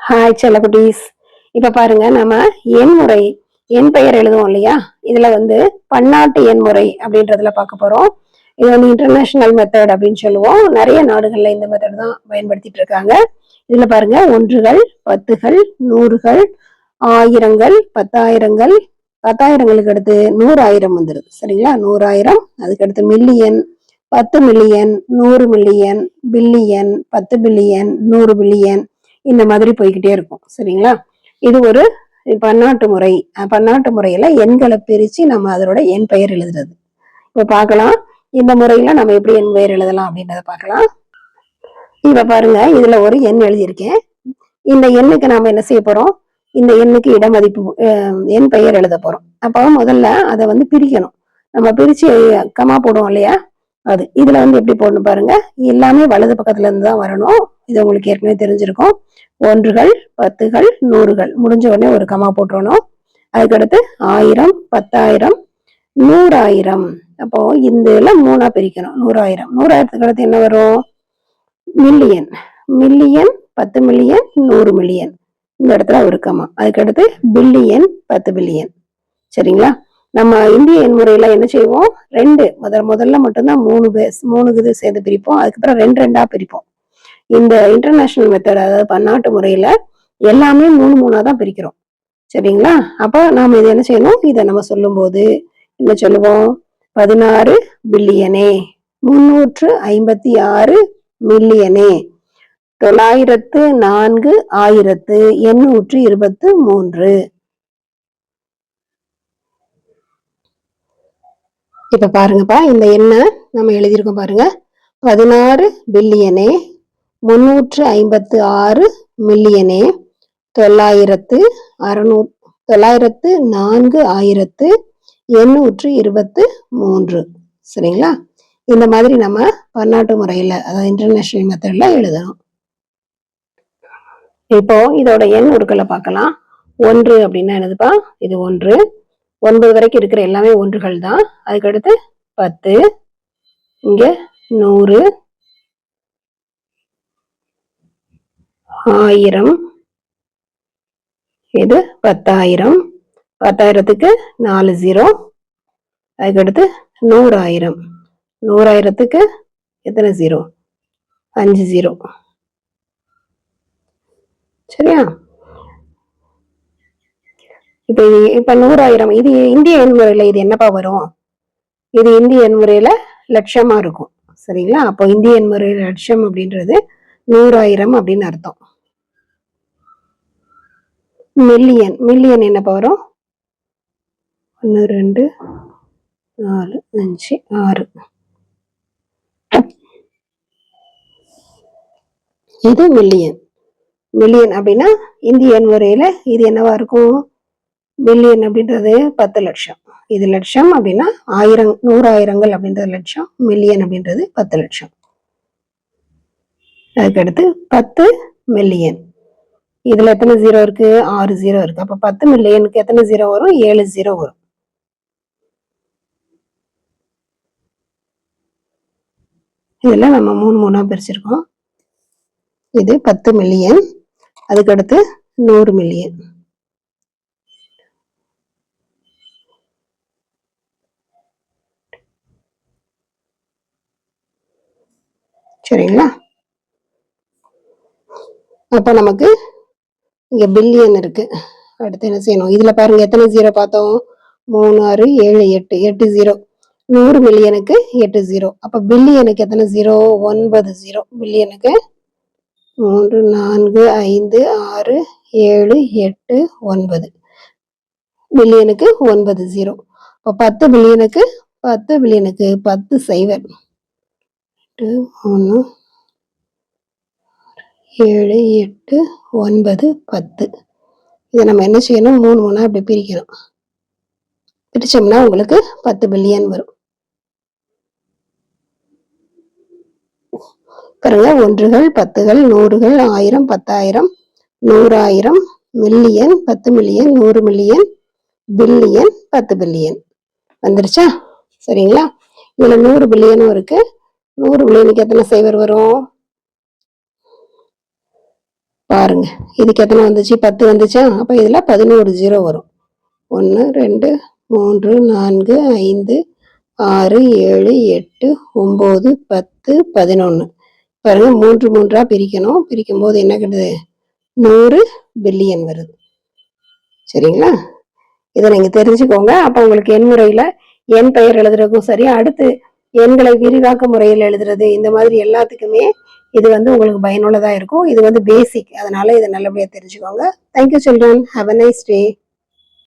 Hi செல்லகுட்டீஸ். இப்ப பாருங்க, நம்ம எண்முறை எண் பெயர் எழுதுவோம் இல்லையா? இதுல பன்னாட்டு எண்முறை அப்படின்றதுல பார்க்க போறோம். இது இன்டர்நேஷனல் மெத்தட் அப்படின்னு சொல்லுவோம். நிறைய நாடுகள்ல இந்த மெத்தட் தான் பயன்படுத்திட்டு இருக்காங்க. இதுல பாருங்க, ஒன்றுகள், பத்துகள், நூறுகள், ஆயிரங்கள், பத்தாயிரங்கள், பத்தாயிரங்களுக்கு அடுத்து 100,000 வந்துருது. சரிங்களா? 100,000, அதுக்கு அடுத்து million, 10 million, 100 million, billion, 10 billion, 100 billion, இந்த மாதிரி போய்கிட்டே இருக்கும். சரிங்களா? இது ஒரு பன்னாட்டு முறை. பன்னாட்டு முறையில எண்களை பிரிச்சு நம்ம அதோட எண் பெயர் எழுதுறது. இப்ப பார்க்கலாம், இந்த முறையில நம்ம எப்படி எண் பெயர் எழுதலாம் அப்படின்றத பார்க்கலாம். இப்ப பாருங்க, இதுல ஒரு எண் எழுதியிருக்கேன். இந்த எண்ணுக்கு நாம என்ன செய்ய போறோம்? இந்த எண்ணுக்கு இடமதிப்பு எண் பெயர் எழுத போறோம். அப்போ முதல்ல அதை பிரிக்கணும். நம்ம பிரிச்சு கமா போடுவோம் இல்லையா? அது இதுல எப்படி போடணும் பாருங்க. எல்லாமே வலது பக்கத்துல இருந்து தான் வரணும். இது உங்களுக்கு ஏற்கனவே தெரிஞ்சிருக்கும். ஒன்றுகள், பத்துகள், நூறுகள் முடிஞ்ச உடனே ஒரு கமா போட்டுறணும். அதுக்கடுத்து 1000, 10,000, 100,000. அப்போ இந்த 3ஆ பிரிக்கணும். 100,000, 100,000க்கு அடுத்து என்ன வரும்? Million, million, 10 million, 100 million. இந்த இடத்துல ஒரு கமா. அதுக்கடுத்து பில்லியன், 10 பில்லியன். சரிங்களா? நம்ம இந்திய எண்முறையில என்ன செய்வோம்? முதல்ல மட்டும்தான் 3 இது சேர்த்து பிரிப்போம். அதுக்கப்புறம் 2 பிரிப்போம். இந்த இன்டர்நேஷனல் மெத்தட், அதாவது பன்னாட்டு முறையில எல்லாமே 3 தான் பிரிக்கிறோம். சரிங்களா? அப்ப நாம இதை என்ன செய்யணும்? இதை நம்ம சொல்லும் போது என்ன சொல்லுவோம்? 16 பில்லியனே, 356 மில்லியனே, 904,823. இப்ப பாருங்கப்பா, இந்த எண்ணை நம்ம எழுதியிருக்கோம் பாருங்க. 16 பில்லியனே, 356 மில்லியனே, 904,823. சரிங்களா? இந்த மாதிரி நம்ம பன்னாட்டு முறையில, அதாவது இன்டர்நேஷனல் மெத்தட்ல எழுதணும். இப்போ இதோட எண் உருக்களை பார்க்கலாம். 1 அப்படின்னா என்னதுப்பா? இது 1. 9 வரைக்கும் இருக்கிற எல்லாமே ஒன்றுகள் தான். அதுக்கடுத்து 10, இங்க 100, 1000, இது 10,000, 10,000க்கு 4 0. அதுக்கடுத்து 100,000, 100,000க்கு எத்தனை 0? 5 0. சரியா? இப்ப 100,000 இது இந்திய எண்முறையில இது என்னப்பா வரும்? இது இந்திய எண்முறையில லட்சமா இருக்கும். சரிங்களா? அப்போ இந்திய எண்முறையில லட்சம் அப்படின்றது 100,000 அப்படின்னு அர்த்தம். மில்லியன், மில்லியன் என்னப்பா வரும்? 1 2 4 5 6. இது மில்லியன். மில்லியன் அப்படின்னா இந்திய எண்முறையில இது என்னவா இருக்கும்? மில்லியன் அப்படின்றது 10 லட்சம். இது லட்சம் அப்படின்னா 1000, 100,000 அப்படின்றது லட்சம். மில்லியன் அப்படின்றது 10 லட்சம். அதுக்கடுத்து 10 மில்லியன். இதுல எத்தனை 0 இருக்கு? 6 0 இருக்கு. அப்ப 10 மில்லியனுக்கு எத்தனை 0 வரும்? 7 0 வரும். இதுல நம்ம 3 பிரிச்சிருக்கோம். இது 10 மில்லியன், அதுக்கடுத்து 100 மில்லியன். சரிங்களா? அப்ப நமக்கு இங்க பில்லியன் இருக்கு. அடுத்து என்ன செய்யணும்? இதுல பாருங்க, எத்தனை 0 பார்த்தோம்? 3 6 7 8, 8 0. 100 மில்லியனுக்கு 8 0. அப்ப பில்லியனுக்கு எத்தனை 0? 9 0. பில்லியனுக்கு 3 4 5 6 7 8 9. பில்லியனுக்கு 9 0. அப்ப 10 பில்லியனுக்கு 10 பில்லியனுக்கு 10 0. 3 7 8 9 10. இதை நம்ம என்ன செய்யணும்? 3 அப்படி பிரிக்கணும். பிரிச்சோம்னா உங்களுக்கு 10 பில்லியன் வரும். பாருங்க, ஒன்றுகள், பத்துகள், நூறுகள், 1000, 10,000, 100,000, million, 10 million, 100 million, billion, 10 billion வந்துருச்சா? சரிங்களா? இதுல 100 பில்லியனும் இருக்கு. 100 பில்லியனுக்கு எத்தனை சைவர் வரும்? பாருங்க, இதுக்கு எத்தனை வந்துச்சு? 10 வந்துச்சா? அப்ப இதுல 11 0 வரும். 1 2 3 4 5 6 7 8 9 10 11. பாருங்க, 3 3ஆ பிரிக்கணும். பிரிக்கும் போது என்ன கிடைக்குது? 100 பில்லியன் வருது. சரிங்களா? இதை நீங்க தெரிஞ்சுக்கோங்க. அப்ப உங்களுக்கு எண் முறையில எண் பெயர் எழுதுறதுக்கும் சரி, அடுத்து எண்களை விரிவாக்க முறையில் எழுதுறது, இந்த மாதிரி எல்லாத்துக்குமே இது வந்து உங்களுக்கு பயனுள்ளதா இருக்கும். இது வந்து பேசிக், அதனால இதை நல்லபடியா தெரிஞ்சுக்கோங்க. Thank you children, have a nice day.